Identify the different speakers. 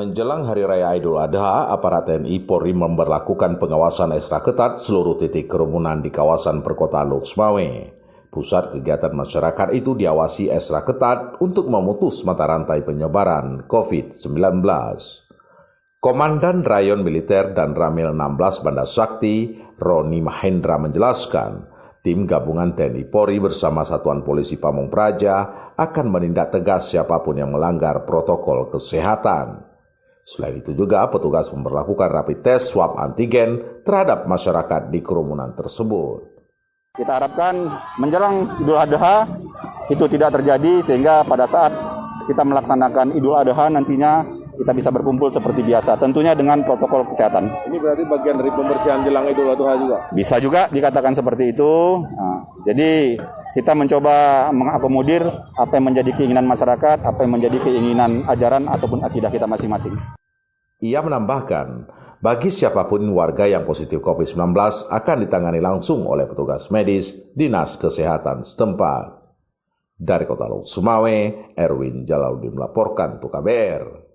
Speaker 1: Menjelang Hari Raya Idul Adha, aparat TNI Polri memberlakukan pengawasan ekstra ketat seluruh titik kerumunan di kawasan perkotaan Lok Sumawe. Pusat kegiatan masyarakat itu diawasi ekstra ketat untuk memutus mata rantai penyebaran COVID-19. Komandan Rayon Militer dan Ramil 16 Banda Sakti, Roni Mahendra menjelaskan, tim gabungan TNI Polri bersama Satuan Polisi Pamung Praja akan menindak tegas siapapun yang melanggar protokol kesehatan. Selain itu juga petugas memperlakukan rapid test swab antigen terhadap masyarakat di kerumunan tersebut.
Speaker 2: Kita harapkan menjelang Idul Adha itu tidak terjadi sehingga pada saat kita melaksanakan Idul Adha nantinya kita bisa berkumpul seperti biasa, tentunya dengan protokol kesehatan.
Speaker 3: Ini berarti bagian dari pembersihan jelang Idul Adha juga?
Speaker 2: Bisa juga dikatakan seperti itu. Jadi kita mencoba mengakomodir apa yang menjadi keinginan masyarakat, apa yang menjadi keinginan ajaran ataupun akidah kita masing-masing.
Speaker 1: Ia menambahkan, bagi siapapun warga yang positif COVID-19 akan ditangani langsung oleh petugas medis Dinas Kesehatan setempat. Dari Kota Lok Sumawe, Erwin Jalaluddin melaporkan untuk KBR.